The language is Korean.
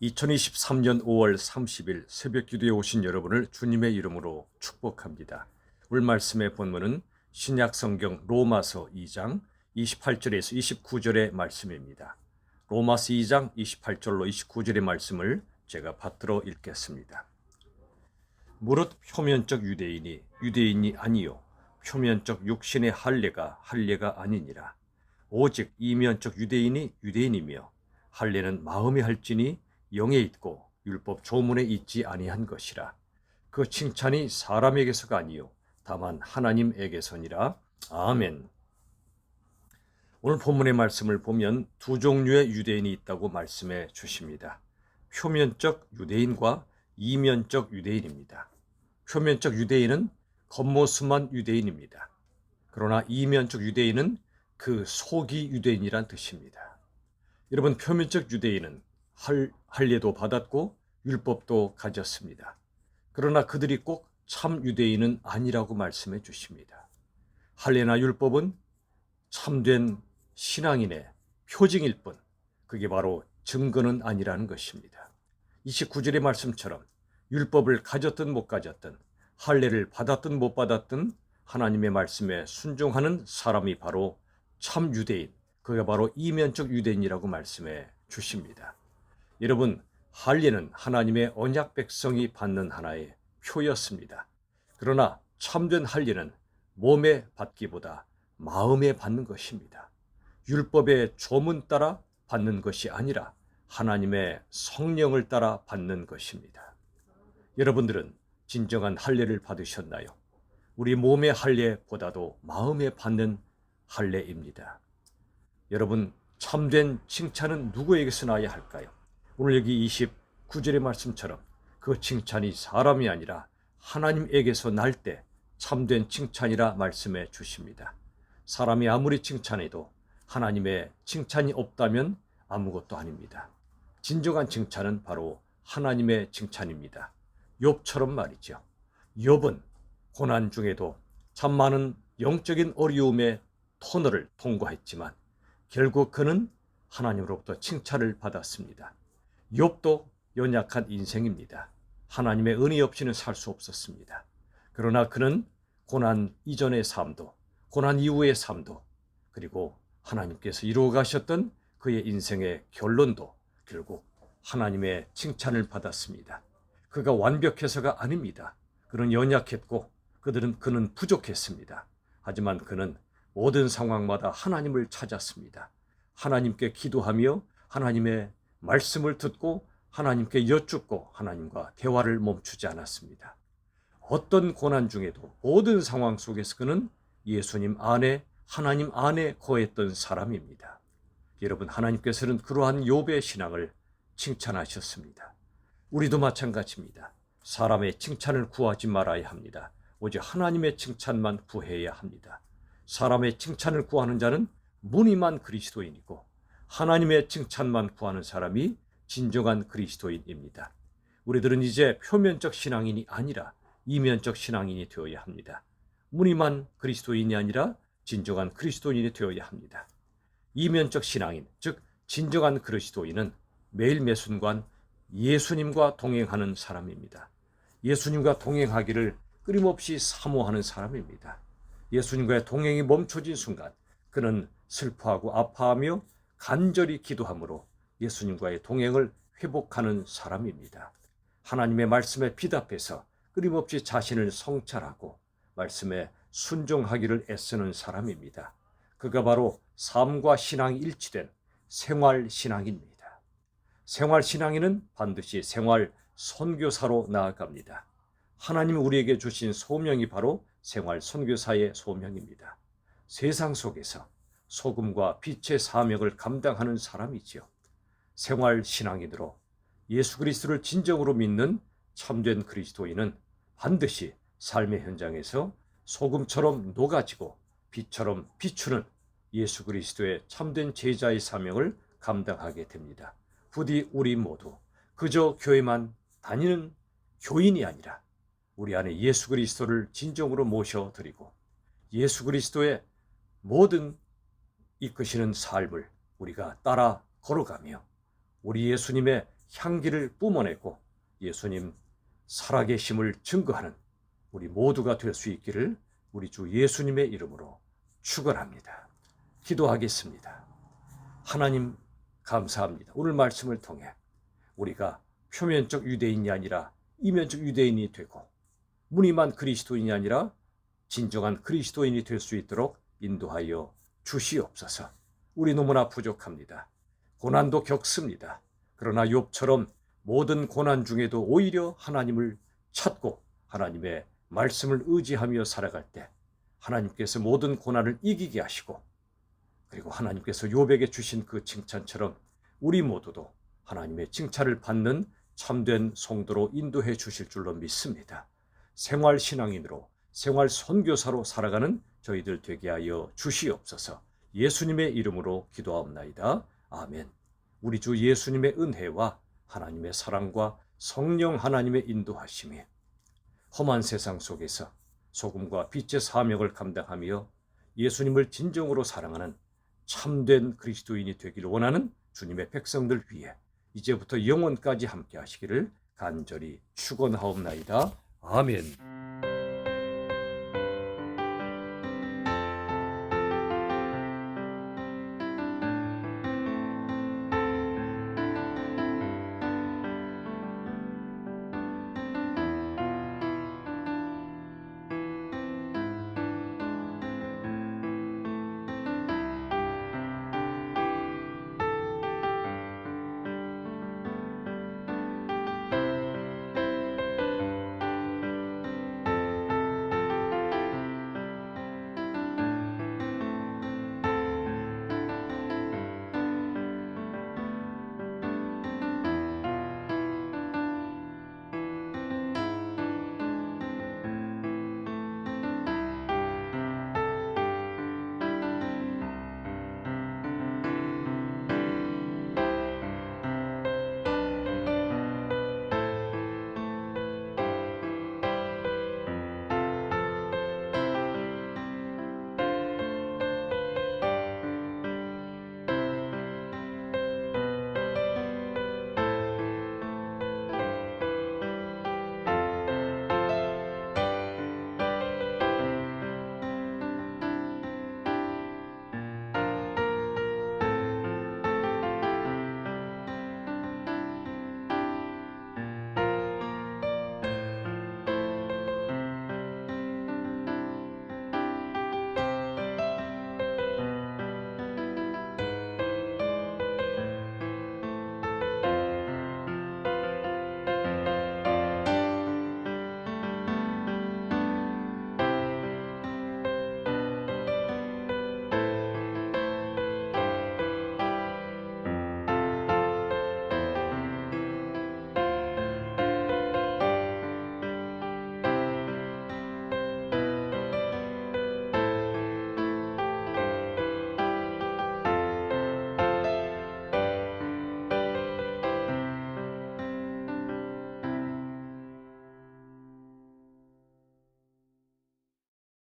2023년 5월 30일 새벽 기도에 오신 여러분을 주님의 이름으로 축복합니다. 오늘 말씀의 본문은 신약 성경 로마서 2장 28절에서 29절의 말씀입니다. 로마서 2장 28절로 29절의 말씀을 제가 받들어 읽겠습니다. 무릇 표면적 유대인이 유대인이 아니요 표면적 육신의 할례가 아니니라. 오직 이면적 유대인이 유대인이며 할례는 마음에 할지니 영에 있고 율법 조문에 있지 아니한 것이라. 그 칭찬이 사람에게서가 아니요 다만 하나님에게서니라. 아멘. 오늘 본문의 말씀을 보면 두 종류의 유대인이 있다고 말씀해 주십니다. 표면적 유대인과 이면적 유대인입니다. 표면적 유대인은 겉모습만 유대인입니다. 그러나 이면적 유대인은 그 속이 유대인이란 뜻입니다. 여러분, 표면적 유대인은 할례도 받았고 율법도 가졌습니다. 그러나 그들이 꼭 참 유대인은 아니라고 말씀해 주십니다. 할례나 율법은 참된 신앙인의 표징일 뿐, 그게 바로 증거는 아니라는 것입니다. 29절의 말씀처럼 율법을 가졌든 못 가졌든, 할례를 받았든 못 받았든 하나님의 말씀에 순종하는 사람이 바로 참 유대인, 그게 바로 이면적 유대인이라고 말씀해 주십니다. 여러분, 할례는 하나님의 언약 백성이 받는 하나의 표였습니다. 그러나 참된 할례는 몸에 받기보다 마음에 받는 것입니다. 율법의 조문 따라 받는 것이 아니라 하나님의 성령을 따라 받는 것입니다. 여러분들은 진정한 할례를 받으셨나요? 우리 몸의 할례보다도 마음에 받는 할례입니다. 여러분, 참된 칭찬은 누구에게서 나야 할까요? 오늘 여기 29절의 말씀처럼 그 칭찬이 사람이 아니라 하나님에게서 날 때 참된 칭찬이라 말씀해 주십니다. 사람이 아무리 칭찬해도 하나님의 칭찬이 없다면 아무것도 아닙니다. 진정한 칭찬은 바로 하나님의 칭찬입니다. 욥처럼 말이죠. 욥은 고난 중에도 참 많은 영적인 어려움의 터널을 통과했지만 결국 그는 하나님으로부터 칭찬을 받았습니다. 욥도 연약한 인생입니다. 하나님의 은혜 없이는 살 수 없었습니다. 그러나 그는 고난 이전의 삶도, 고난 이후의 삶도, 그리고 하나님께서 이루어 가셨던 그의 인생의 결론도 결국 하나님의 칭찬을 받았습니다. 그가 완벽해서가 아닙니다. 그는 연약했고 그는 부족했습니다. 하지만 그는 모든 상황마다 하나님을 찾았습니다. 하나님께 기도하며 하나님의 말씀을 듣고 하나님께 여쭙고 하나님과 대화를 멈추지 않았습니다. 어떤 고난 중에도 모든 상황 속에서 그는 예수님 안에, 하나님 안에 거했던 사람입니다. 여러분, 하나님께서는 그러한 욥의 신앙을 칭찬하셨습니다. 우리도 마찬가지입니다. 사람의 칭찬을 구하지 말아야 합니다. 오직 하나님의 칭찬만 구해야 합니다. 사람의 칭찬을 구하는 자는 무늬만 그리스도인이고 하나님의 칭찬만 구하는 사람이 진정한 그리스도인입니다. 우리들은 이제 표면적 신앙인이 아니라 이면적 신앙인이 되어야 합니다. 무늬만 그리스도인이 아니라 진정한 그리스도인이 되어야 합니다. 이면적 신앙인, 즉 진정한 그리스도인은 매일 매순간 예수님과 동행하는 사람입니다. 예수님과 동행하기를 끊임없이 사모하는 사람입니다. 예수님과의 동행이 멈춰진 순간 그는 슬퍼하고 아파하며 간절히 기도함으로 예수님과의 동행을 회복하는 사람입니다. 하나님의 말씀에 비답해서 끊임없이 자신을 성찰하고 말씀에 순종하기를 애쓰는 사람입니다. 그가 바로 삶과 신앙이 일치된 생활신앙입니다. 생활신앙인은 반드시 생활 선교사로 나아갑니다. 하나님이 우리에게 주신 소명이 바로 생활 선교사의 소명입니다. 세상 속에서 소금과 빛의 사명을 감당하는 사람이지요. 생활 신앙인으로 예수 그리스도를 진정으로 믿는 참된 그리스도인은 반드시 삶의 현장에서 소금처럼 녹아지고 빛처럼 비추는 예수 그리스도의 참된 제자의 사명을 감당하게 됩니다. 부디 우리 모두 그저 교회만 다니는 교인이 아니라 우리 안에 예수 그리스도를 진정으로 모셔드리고 예수 그리스도의 모든 이끄시는 삶을 우리가 따라 걸어가며 우리 예수님의 향기를 뿜어내고 예수님 살아계심을 증거하는 우리 모두가 될 수 있기를 우리 주 예수님의 이름으로 축원합니다. 기도하겠습니다. 하나님 감사합니다. 오늘 말씀을 통해 우리가 표면적 유대인이 아니라 이면적 유대인이 되고 무늬만 그리스도인이 아니라 진정한 그리스도인이 될 수 있도록 인도하여 주시옵소서. 우리 너무나 부족합니다. 고난도 겪습니다. 그러나 욥처럼 모든 고난 중에도 오히려 하나님을 찾고 하나님의 말씀을 의지하며 살아갈 때 하나님께서 모든 고난을 이기게 하시고 그리고 하나님께서 욥에게 주신 그 칭찬처럼 우리 모두도 하나님의 칭찬을 받는 참된 성도로 인도해 주실 줄로 믿습니다. 생활신앙인으로 생활 선교사로 살아가는 저희들 되게 하여 주시옵소서. 예수님의 이름으로 기도하옵나이다. 아멘. 우리 주 예수님의 은혜와 하나님의 사랑과 성령 하나님의 인도하심이 험한 세상 속에서 소금과 빛의 사명을 감당하며 예수님을 진정으로 사랑하는 참된 그리스도인이 되기를 원하는 주님의 백성들 위해 이제부터 영원까지 함께 하시기를 간절히 축원하옵나이다. 아멘.